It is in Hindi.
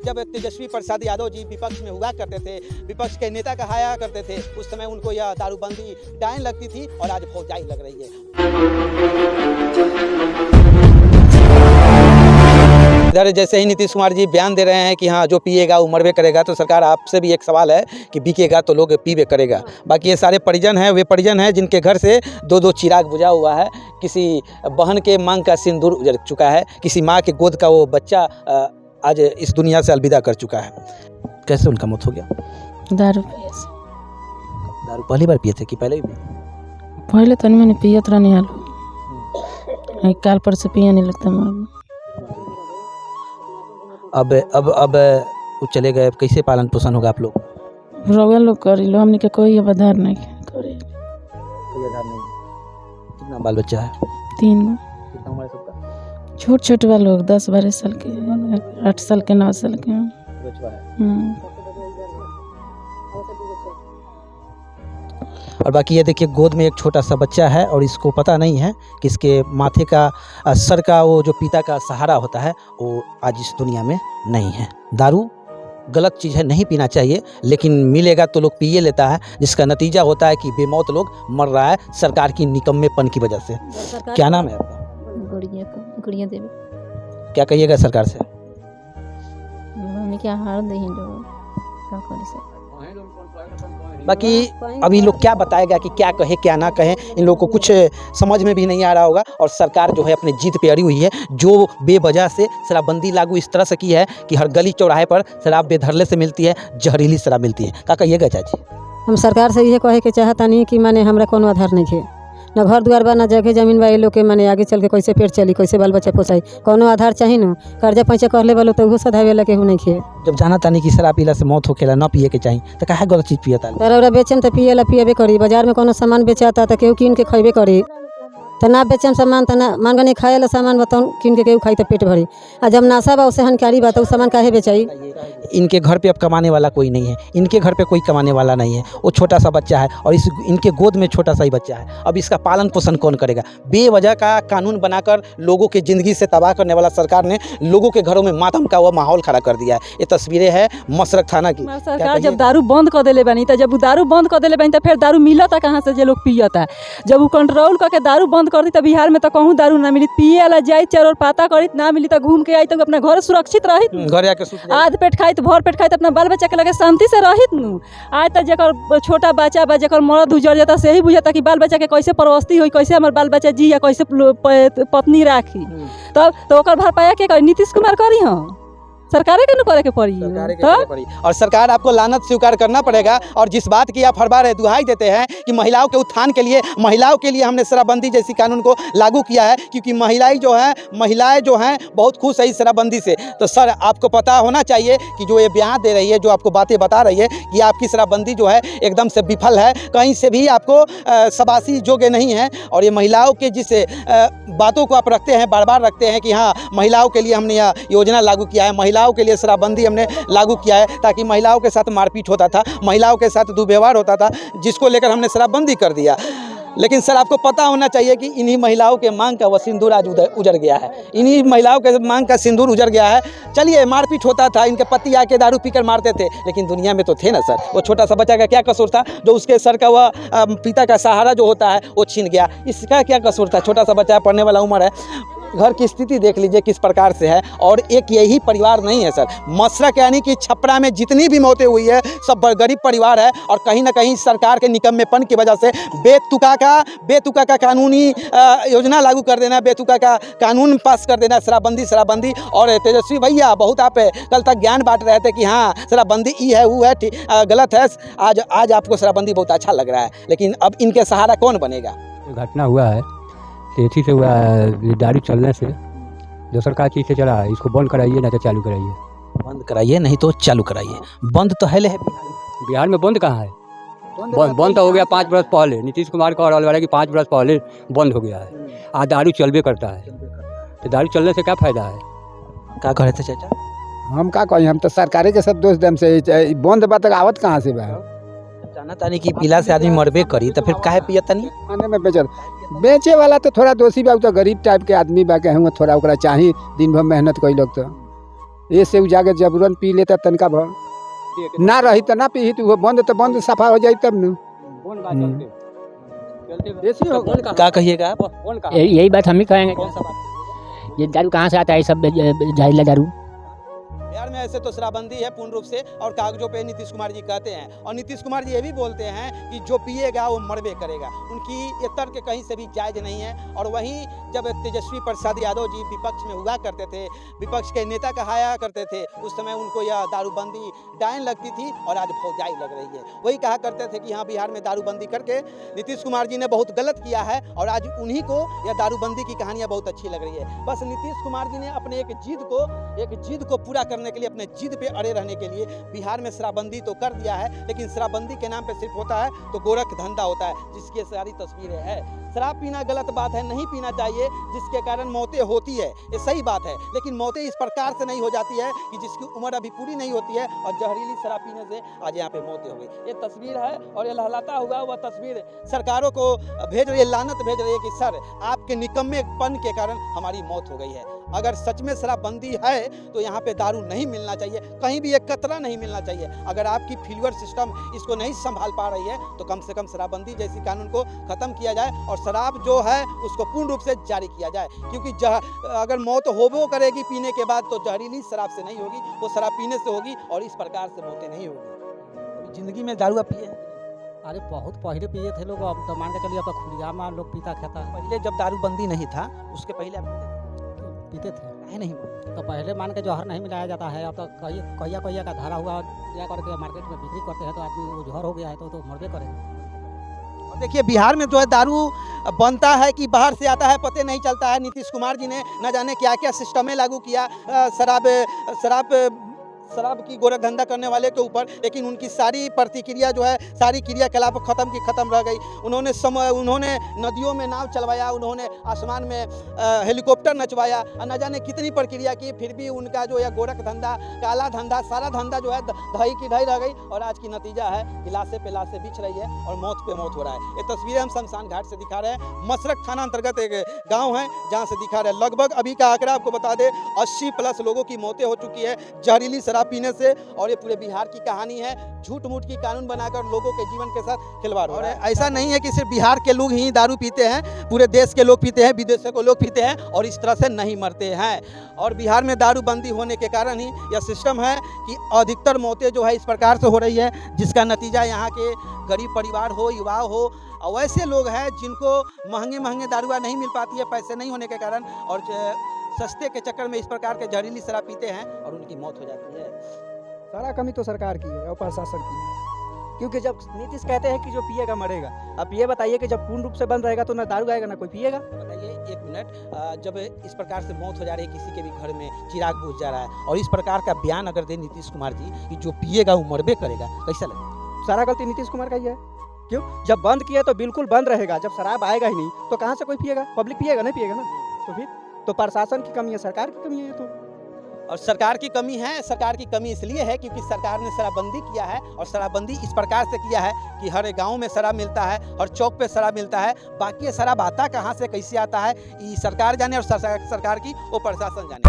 जब तेजस्वी प्रसाद यादव जी विपक्ष में हुआ करते थे, विपक्ष के नेता कहाया करते थे, उस समय उनको यह दारूबंदी डायन लगती थी और आज फौजाई लग रही है। इधर जैसे ही नीतीश कुमार जी बयान दे रहे हैं कि हाँ जो पिएगा वो मरबे करेगा, तो सरकार आपसे भी एक सवाल है कि बिकेगा तो लोग पीबे करेगा। बाकी ये सारे परिजन हैं, वे परिजन हैं जिनके घर से दो दो चिराग बुझा हुआ है। किसी बहन के मांग का सिंदूर उजड़ चुका है, किसी माँ के गोद का वो बच्चा आज इस दुनिया से अलविदा कर चुका है। कैसे उनका मौत हो गया? दारू पिए से। दारू पहली बार पिए थे कि पहले भी? पहले तो मैंने पियत रहनी आलू, काल पर से पिया नहीं लगता मार। अब वो चले गए, कैसे पालन पोषण होगा आप लोग? रोगा लोग करी लो, हमने के कोई अब आधार नहीं करे। कोई आधार नहीं। कितना बाल बच्चा है? 3 गो। कितना उम्र है सबका? छोट छोट वाले लोग 10-12 साल के, 8 साल के, 9 साल के। बचवा है। और बाकी ये देखिए गोद में एक छोटा सा बच्चा है और इसको पता नहीं है कि इसके माथे का सर का वो जो पिता का सहारा होता है वो आज इस दुनिया में नहीं है। दारू गलत चीज़ है, नहीं पीना चाहिए, लेकिन मिलेगा तो लोग पिए लेता है, जिसका नतीजा होता है कि बेमौत लोग मर रहा है सरकार की निकम्मेपन की वजह से। क्या नाम है आपका? गुड़िया देवी। क्या कहिएगा सरकार से? क्या हार दे से। बाकी अभी लोग क्या बताएगा कि क्या कहे क्या ना कहे, इन लोगों को कुछ समझ में भी नहीं आ रहा होगा। और सरकार जो है अपने जीत पे अड़ी हुई है, जो बेवजह से शराबबंदी लागू इस तरह से की है कि हर गली चौराहे पर शराब बेधरले से मिलती है, जहरीली शराब मिलती है। का कहिएगा चाची? हम सरकार से ये कहे के चाहता नहीं कि माने हमरा कोनो आधार नहीं है, न घर द्वार बा, न जगह जमीन बा। ये लोग के माने आगे चल के कैसे पेट चली, कैसे बाल बच्चा पोसाई, कोनो आधार चाहिए न। कर्जा पैसा कर ले वालो तो वो सधावे ला केहू नहीं खे। जब जाना तानी कि शराब पीला से मौत होखेला, ना पिए के चाहिए, तो काहे गलत चीज पियता? तोरा बेचम तो पिए ला पिएबे करी। बाजार में कोनो सामान बेचाता तो केहू कीन के खइबे करी, तो ना बेचम सामान तो ना मान गनी खाए ला सामान बताऊँ कीन के केहू खाई तो पेट भरी। आ जब नाशा बा उससे हानिकारी बा तो सामान काहे बेचाई? इनके घर पे अब कमाने वाला कोई नहीं है, इनके घर पे कोई कमाने वाला नहीं है। वो छोटा सा बच्चा है और इनके गोद में छोटा सा ही बच्चा है। अब इसका पालन पोषण कौन करेगा? बेवजह का कानून बनाकर लोगों की ज़िंदगी से तबाह करने वाला सरकार ने लोगों के घरों में मातम का वो माहौल खड़ा कर दिया है। ये तस्वीरें हैं मसरख थाना की। सरकार जब दारू बंद कर देले बनी, तो जब वो दारू बंद कर देले बनी तो फिर दारू मिलता कहाँ से? जो लोग पियता जब वो कंट्रोल करके दारू बंद कर दी तो बिहार में तो कहूँ दारू ना मिली। पिए वाला जाए चरोर पाता करी ना मिली तो घूम के आई तो अपना घर सुरक्षित रही, घर आके आध पेट खाई तो भर पेट खाई तो अपना बाल बच्चा के लगे शांति से रहित नु। आज तक जकर छोटा बच्चा बा, जकर मर्द उजड़ जाता से ही बुझाता कि बाल बच्चा के कैसे परवस्ती हुई, कैसे हमारे बाल बच्चा जी या कैसे पत्नी राखी। तब तो ओकर भरपाया के करी? नीतीश कुमार करी? हाँ सरकारे के न करे के पड़ी। और सरकार आपको लानत स्वीकार करना पड़ेगा। और जिस बात की आप हर बार दुहाई देते हैं कि महिलाओं के उत्थान के लिए, महिलाओं के लिए हमने शराबबंदी जैसी कानून को लागू किया है, क्योंकि महिलाएं जो हैं बहुत खुश है इस शराबबंदी से। तो सर आपको पता होना चाहिए कि जो ये बयान दे रही है, जो आपको बातें बता रही है कि आपकी शराबबंदी जो है एकदम से विफल है, कहीं से भी आपको शाबाशी योग्य नहीं है। और ये महिलाओं के जिस बातों को आप रखते हैं, बार बार रखते हैं कि हाँ महिलाओं के लिए हमने यह योजना लागू किया है, महिलाओं के लिए शराबबंदी हमने लागू किया है, ताकि महिलाओं के साथ मारपीट होता था, महिलाओं के साथ दुर्व्यवहार होता था, जिसको लेकर हमने शराबबंदी कर दिया। लेकिन सर आपको पता होना चाहिए कि इन्हीं महिलाओं के मांग का वह सिंदूर आज उजड़ गया है, इन्हीं महिलाओं के मांग का सिंदूर उजड़ गया है। चलिए मारपीट होता था, इनके पति आके दारू पीकर मारते थे, लेकिन दुनिया में तो थे ना सर। वो छोटा सा बच्चा का क्या कसूर था जो उसके सर का वह पिता का सहारा जो होता है वो छीन गया? इसका क्या कसूर था? छोटा सा बच्चा, पढ़ने वाला उम्र है। घर की स्थिति देख लीजिए किस प्रकार से है। और एक यही परिवार नहीं है सर, मशरक यानी कि छपरा में जितनी भी मौतें हुई है सब गरीब परिवार है। और कहीं ना कहीं सरकार के निकम्मेपन की वजह से बेतुका का कानूनी योजना लागू कर देना, बेतुका का कानून पास कर देना, शराबबंदी। और तेजस्वी भैया बहुत आप कल तक ज्ञान बांट रहे थे कि हाँ शराबबंदी ई है वो है गलत है। आज आपको शराबबंदी बहुत अच्छा लग रहा है, लेकिन अब इनके सहारा कौन बनेगा? घटना हुआ है तेजी से हुआ है, दारू चलने से। जो सरकार चीज़ से चला है इसको बंद कराइए, ना तो चालू कराइए। बंद कराइए नहीं तो चालू कराइए। बंद तो है बिहार में बंद कहाँ है? बंद तो हो गया 5 बरस पहले। नीतीश कुमार का और वाला कि 5 बरस पहले बंद हो गया है। आज दारू चलबे करता है, तो दारू चलने से क्या फ़ायदा है? क्या कह रहे थे चाचा? हम का कही, हम तो सरकारे के सब दोस्त दम से बंद बात आवत कहाँ से बा? जाना तानी कि पीला से आदमी मरबे करी तो फिर काहे पियता नहीं? खाने में बेचे वाला तो थोड़ा दोषी बा, तो गरीब टाइप के आदमी बा, कहूँ थोड़ा ओकरा चाहिए दिन भर मेहनत कई लोग। तो ये से उ जाके जबरन पी लेता तनका भर ना रही तो ना पी तो बंद सफा हो जाई तब न देसी हो क्या कहिएगा आप? यही बात हम ही कहेंगे। कौन सा बात? ये दारू कहाँ से आता है सब जहरीला दारू? बिहार में ऐसे तो शराबबंदी है पूर्ण रूप से और कागजों पे नीतीश कुमार जी कहते हैं, और नीतीश कुमार जी ये भी बोलते हैं कि जो पिएगा वो मरबे करेगा। उनकी ये तर्क कहीं से भी जायज नहीं है। और वहीं जब तेजस्वी प्रसाद यादव जी विपक्ष में हुआ करते थे, विपक्ष के नेता कहाया करते थे, उस समय उनको यह दारूबंदी डायन लगती थी और आज फौजाई लग रही है। वही कहा करते थे कि हाँ, बिहार में दारूबंदी करके नीतीश कुमार जी ने बहुत गलत किया है और आज उन्हीं को यह दारूबंदी की कहानियाँ बहुत अच्छी लग रही है। बस नीतीश कुमार जी ने अपने एक जिद को पूरा करने के लिए, अपने जिद पे अड़े रहने के लिए बिहार में शराबबंदी तो कर दिया है, लेकिन शराबबंदी के नाम पे सिर्फ होता है तो गोरख धंधा होता है, जिसकी सारी तस्वीरें हैं। शराब पीना गलत बात है, नहीं पीना चाहिए, जिसके कारण मौतें होती है, ये सही बात है। लेकिन मौतें इस प्रकार से नहीं हो जाती है कि जिसकी उम्र अभी पूरी नहीं होती है और जहरीली शराब पीने से आज यहाँ पे मौतें हो गई। ये तस्वीर है और ये लहलाता हुआ वह तस्वीर सरकारों को भेज रही है, लानत भेज रही है कि सर आपके निकम्मेपन के कारण हमारी मौत हो गई है। अगर सच में शराबबंदी है तो यहाँ पे दारू नहीं मिलना चाहिए, कहीं भी एक कतरा नहीं मिलना चाहिए। अगर आपकी फिल्टर सिस्टम इसको नहीं संभाल पा रही है तो कम से कम शराबबंदी जैसी कानून को ख़त्म किया जाए और शराब जो है उसको पूर्ण रूप से जारी किया जाए। क्योंकि अगर मौत होबो करेगी पीने के बाद तो जहरीली शराब से नहीं होगी, वो शराब पीने से होगी और इस प्रकार से मौतें नहीं होगी। ज़िंदगी में दारू आप पिए? अरे बहुत पहले पिए थे लोग, अब तो मान के चलिए अब तो खुलियामा लोग पीता खाता है। पहले जब दारूबंदी नहीं था उसके पहले आप पीते थे है नहीं? तो पहले मान के जहर नहीं मिलाया जाता है, अब तो कहिया का धारा हुआ या करके मार्केट में बिक्री करते हैं तो आदमी वो जहर हो गया है तो मरबे करेगा। और देखिए बिहार में जो है दारू बनता है कि बाहर से आता है पते नहीं चलता है। नीतीश कुमार जी ने न जाने क्या क्या सिस्टमें लागू किया शराब की गोरख धंधा करने वाले के ऊपर, लेकिन उनकी सारी प्रतिक्रिया जो है, सारी क्रियाकलाप खत्म रह गई। उन्होंने नदियों में नाव चलवाया, उन्होंने आसमान में हेलीकॉप्टर नचवाया, न जाने कितनी प्रक्रिया की, फिर भी उनका जो है गोरख धंधा, काला धंधा, सारा धंधा जो है ढही की ढही रह गई। और आज की नतीजा है कि लाशें पे लाशें बिछ रही है और मौत पे मौत हो रहा है। ये तस्वीरें हम शमशान घाट से दिखा रहे हैं। मसरख थाना अंतर्गत एक गाँव है जहाँ से दिखा रहे हैं। लगभग अभी का आंकड़ा आपको बता दें 80+ लोगों की मौतें हो चुकी है जहरीली शराब पीने से। और ये पूरे बिहार की कहानी है, झूठ मूठ की कानून बनाकर लोगों के जीवन के साथ खिलवाड़ हो रहा है। ऐसा नहीं है कि सिर्फ बिहार के लोग ही दारू पीते हैं, पूरे देश के लोग पीते हैं, विदेशों के लोग पीते हैं और इस तरह से नहीं मरते हैं। और बिहार में दारूबंदी होने के कारण ही यह सिस्टम है कि अधिकतर मौतें जो है इस प्रकार से हो रही है, जिसका नतीजा यहाँ के गरीब परिवार हो, युवा हो, और वैसे लोग हैं जिनको महंगे दारुआ नहीं मिल पाती है पैसे नहीं होने के कारण, और सस्ते के चक्कर में इस प्रकार के जहरीली शराब पीते हैं और उनकी मौत हो जाती है। सारा कमी तो सरकार की है और प्रशासन की है। क्योंकि जब नीतीश कहते हैं कि जो पिएगा मरेगा, अब ये बताइए कि जब पूर्ण रूप से बंद रहेगा तो ना दारू आएगा ना कोई पिएगा। बताइए एक मिनट, जब इस प्रकार से मौत हो जा रही है, किसी के भी घर में चिराग बुझ जा रहा है और इस प्रकार का बयान अगर दे नीतीश कुमार जी कि जो पिएगा वो मरबे करेगा, कैसा लगेगा? सारा गलती नीतीश कुमार का ही है। क्यों? जब बंद किया तो बिल्कुल बंद रहेगा, जब शराब आएगा ही नहीं तो कहाँ से कोई पिएगा? पब्लिक पिएगा? नहीं पिएगा ना। तो फिर तो प्रशासन की कमी है, सरकार की कमी है। तो और सरकार की कमी है, सरकार की कमी इसलिए है क्योंकि सरकार ने शराबबंदी किया है और शराबबंदी इस प्रकार से किया है कि हर गांव में शराब मिलता है, हर चौक पे शराब मिलता है। बाकी शराब आता कहाँ से, कैसे आता है, ये सरकार जाने और सरकार की वो प्रशासन जाने।